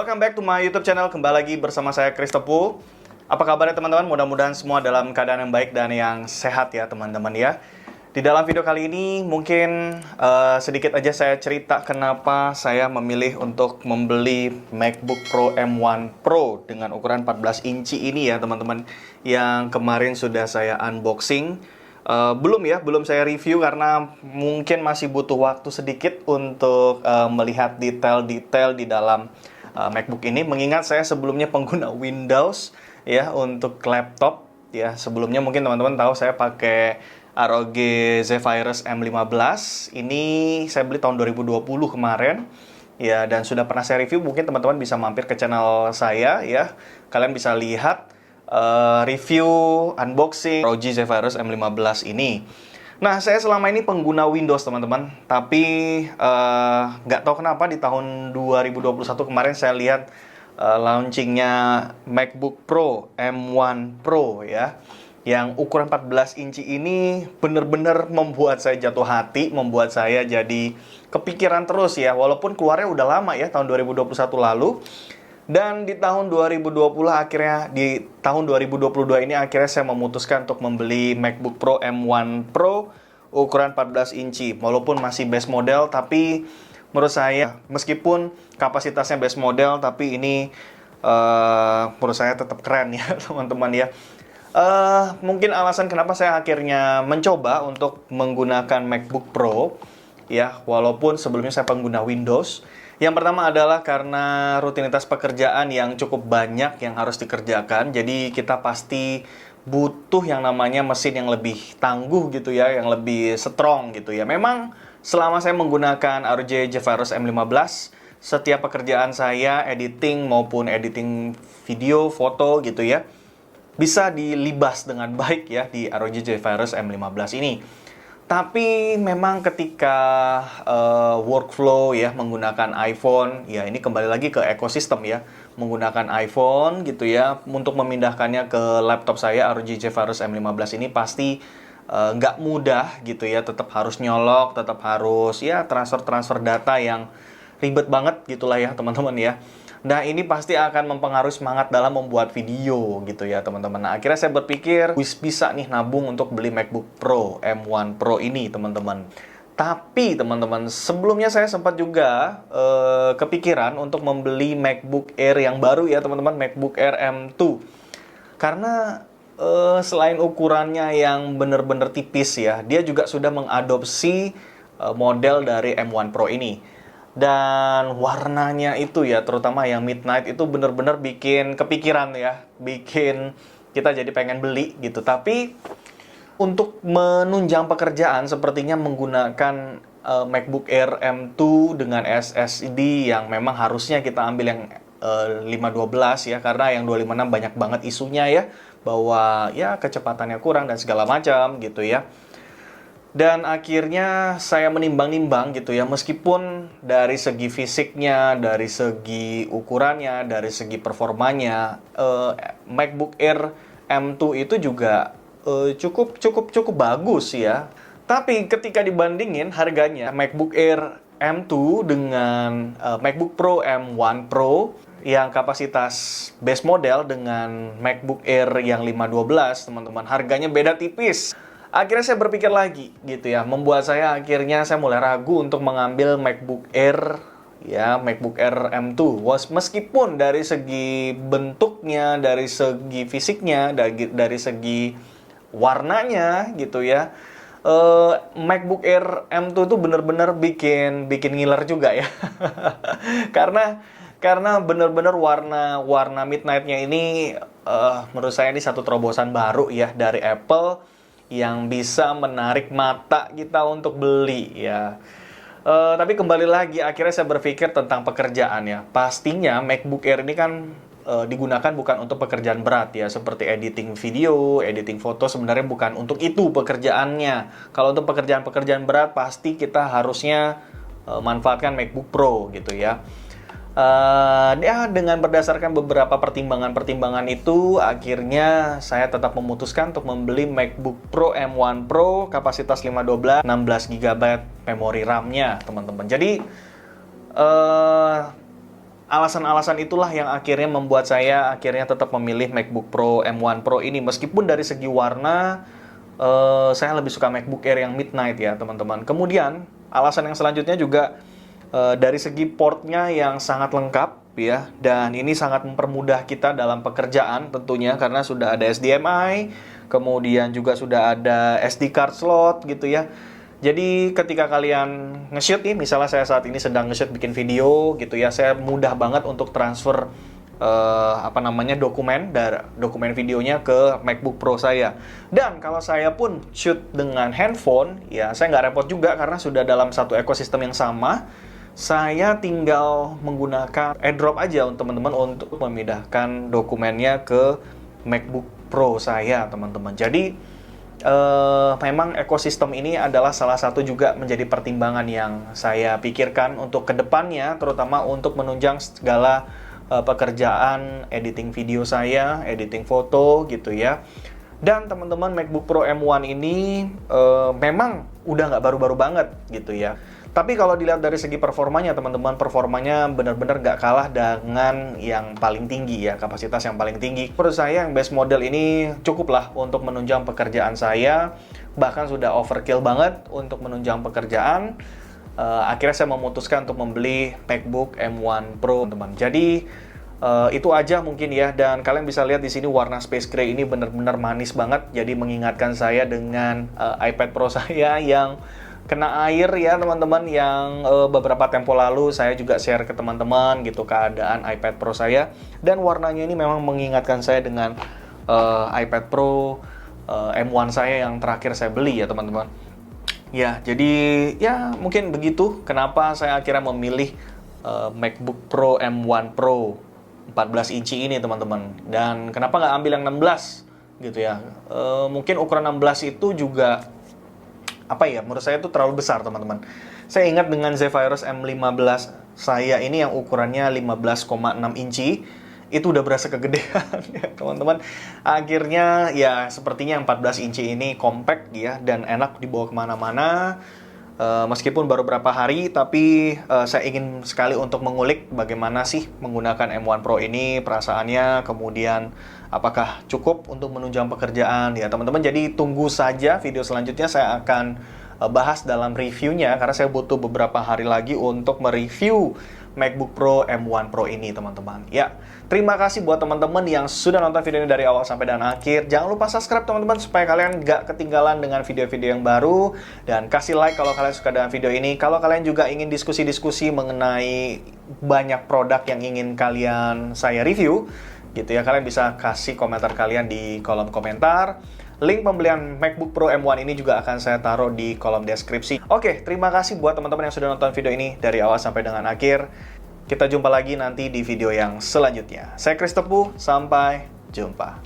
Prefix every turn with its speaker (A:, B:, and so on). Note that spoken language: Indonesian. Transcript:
A: Welcome back to my YouTube channel. Kembali lagi bersama saya Chris Tepu. Apa kabarnya teman-teman? Mudah-mudahan semua dalam keadaan yang baik dan yang sehat ya teman-teman ya. Di dalam video kali ini mungkin sedikit aja saya cerita kenapa saya memilih untuk membeli MacBook Pro M1 Pro dengan ukuran 14 inci ini ya teman-teman. Yang kemarin sudah saya unboxing. Belum saya review karena mungkin masih butuh waktu sedikit untuk melihat detail-detail di dalam MacBook ini. Mengingat saya sebelumnya pengguna Windows ya untuk laptop ya. Sebelumnya mungkin teman-teman tahu saya pakai ROG Zephyrus M15. Ini saya beli tahun 2020 kemarin. Ya, dan sudah pernah saya review. Mungkin teman-teman bisa mampir ke channel saya ya. Kalian bisa lihat review unboxing ROG Zephyrus M15 ini. Nah, saya selama ini pengguna Windows teman-teman. Tapi nggak tahu kenapa di tahun 2021 kemarin saya lihat launchingnya MacBook Pro M1 Pro ya, yang ukuran 14 inci ini bener-bener membuat saya jatuh hati, membuat saya jadi kepikiran terus ya. Walaupun keluarnya udah lama ya, tahun 2021 lalu. Dan di tahun 2020 akhirnya, di tahun 2022 ini akhirnya saya memutuskan untuk membeli MacBook Pro M1 Pro ukuran 14 inci. Walaupun masih base model, tapi menurut saya meskipun kapasitasnya base model, tapi ini menurut saya tetap keren ya teman-teman ya. Mungkin alasan kenapa saya akhirnya mencoba untuk menggunakan MacBook Pro ya, walaupun sebelumnya saya pengguna Windows. Yang pertama adalah karena rutinitas pekerjaan yang cukup banyak yang harus dikerjakan. Jadi kita pasti butuh yang namanya mesin yang lebih tangguh gitu ya, yang lebih strong gitu ya. Memang selama saya menggunakan ROG Zephyrus M15, setiap pekerjaan saya, editing maupun editing video, foto gitu ya, bisa dilibas dengan baik ya di ROG Zephyrus M15 ini. Tapi memang ketika workflow ya menggunakan iPhone, ya ini kembali lagi ke ekosistem ya, menggunakan iPhone gitu ya, untuk memindahkannya ke laptop saya ROG Zephyrus M15 ini pasti nggak mudah gitu ya, tetap harus nyolok, tetap harus ya transfer data yang ribet banget gitulah ya teman-teman ya. Nah, ini pasti akan mempengaruhi semangat dalam membuat video gitu ya teman-teman. Nah, akhirnya saya berpikir bisa nih nabung untuk beli MacBook Pro M1 Pro ini teman-teman. Tapi teman-teman, sebelumnya saya sempat juga kepikiran untuk membeli MacBook Air yang baru ya teman-teman, MacBook Air M2. Karena selain ukurannya yang benar-benar tipis ya, dia juga sudah mengadopsi model dari M1 Pro ini. Dan warnanya itu ya, terutama yang midnight itu bener-bener bikin kepikiran ya, bikin kita jadi pengen beli gitu. Tapi untuk menunjang pekerjaan sepertinya menggunakan MacBook Air M2 dengan SSD yang memang harusnya kita ambil yang 512 ya, karena yang 256 banyak banget isunya ya, bahwa ya kecepatannya kurang dan segala macam gitu ya. Dan akhirnya saya menimbang-nimbang gitu ya, meskipun dari segi fisiknya, dari segi ukurannya, dari segi performanya, MacBook Air M2 itu juga cukup bagus ya. Tapi ketika dibandingin harganya MacBook Air M2 dengan MacBook Pro M1 Pro yang kapasitas base model dengan MacBook Air yang 512, teman-teman, harganya beda tipis. Akhirnya saya berpikir lagi gitu ya, membuat saya akhirnya saya mulai ragu untuk mengambil MacBook Air ya, MacBook Air M2. Meskipun dari segi bentuknya, dari segi fisiknya, dari segi warnanya gitu ya, MacBook Air M2 itu bener-bener bikin ngiler juga ya. karena bener-bener warna midnight-nya ini menurut saya ini satu terobosan baru ya dari Apple yang bisa menarik mata kita untuk beli ya. Tapi kembali lagi, akhirnya saya berpikir tentang pekerjaan ya. Pastinya MacBook Air ini kan digunakan bukan untuk pekerjaan berat ya, seperti editing video, editing foto, sebenarnya bukan untuk itu pekerjaannya. Kalau untuk pekerjaan-pekerjaan berat pasti kita harusnya manfaatkan MacBook Pro gitu ya. Ya, dengan berdasarkan beberapa pertimbangan-pertimbangan itu, akhirnya saya tetap memutuskan untuk membeli MacBook Pro M1 Pro kapasitas 512, 16 GB memori RAM-nya, teman-teman. Jadi, alasan-alasan itulah yang akhirnya membuat saya akhirnya tetap memilih MacBook Pro M1 Pro ini. Meskipun dari segi warna, saya lebih suka MacBook Air yang Midnight ya teman-teman. Kemudian, alasan yang selanjutnya juga dari segi portnya yang sangat lengkap ya. Dan ini sangat mempermudah kita dalam pekerjaan tentunya karena sudah ada HDMI, kemudian juga sudah ada SD card slot gitu ya. Jadi ketika kalian nge-shoot nih, misalnya saya saat ini sedang nge-shoot bikin video gitu ya, saya mudah banget untuk transfer dokumen videonya ke MacBook Pro saya. Dan kalau saya pun shoot dengan handphone, ya saya nggak repot juga karena sudah dalam satu ekosistem yang sama. Saya tinggal menggunakan AirDrop aja untuk teman-teman untuk memindahkan dokumennya ke MacBook Pro saya, teman-teman. Jadi memang ekosistem ini adalah salah satu juga menjadi pertimbangan yang saya pikirkan untuk kedepannya, terutama untuk menunjang segala pekerjaan editing video saya, editing foto gitu ya. Dan teman-teman, MacBook Pro M1 ini memang udah nggak baru-baru banget gitu ya. Tapi kalau dilihat dari segi performanya, teman-teman, performanya benar-benar nggak kalah dengan yang paling tinggi ya, kapasitas yang paling tinggi. Menurut saya yang base model ini cukup lah untuk menunjang pekerjaan saya, bahkan sudah overkill banget untuk menunjang pekerjaan. Akhirnya saya memutuskan untuk membeli MacBook M1 Pro, teman-teman. Jadi itu aja mungkin ya, dan kalian bisa lihat di sini warna space gray ini benar-benar manis banget, jadi mengingatkan saya dengan iPad Pro saya yang kena air ya teman-teman, yang beberapa tempo lalu saya juga share ke teman-teman gitu keadaan iPad Pro saya, dan warnanya ini memang mengingatkan saya dengan iPad Pro M1 saya yang terakhir saya beli ya teman-teman. Ya, jadi ya mungkin begitu kenapa saya akhirnya memilih MacBook Pro M1 Pro 14 inci ini teman-teman. Dan kenapa nggak ambil yang 16 gitu ya. Mungkin ukuran 16 itu juga apa ya, menurut saya itu terlalu besar teman-teman. Saya ingat dengan Zephyrus M15 saya ini yang ukurannya 15,6 inci, itu udah berasa kegedean ya teman-teman. Akhirnya ya sepertinya yang 14 inci ini compact ya, dan enak dibawa kemana-mana. Meskipun baru berapa hari, tapi saya ingin sekali untuk mengulik bagaimana sih menggunakan M1 Pro ini, perasaannya, kemudian apakah cukup untuk menunjang pekerjaan ya teman-teman. Jadi tunggu saja video selanjutnya, saya akan bahas dalam reviewnya karena saya butuh beberapa hari lagi untuk mereview MacBook Pro M1 Pro ini teman-teman. Ya, terima kasih buat teman-teman yang sudah nonton video ini dari awal sampai dan akhir. Jangan lupa subscribe teman-teman supaya kalian nggak ketinggalan dengan video-video yang baru. Dan kasih like kalau kalian suka dengan video ini. Kalau kalian juga ingin diskusi-diskusi mengenai banyak produk yang ingin kalian saya review gitu ya, kalian bisa kasih komentar kalian di kolom komentar. Link pembelian MacBook Pro M1 ini juga akan saya taruh di kolom deskripsi. Oke, terima kasih buat teman-teman yang sudah nonton video ini dari awal sampai dengan akhir. Kita jumpa lagi nanti di video yang selanjutnya. Saya Chris Tepu, sampai jumpa.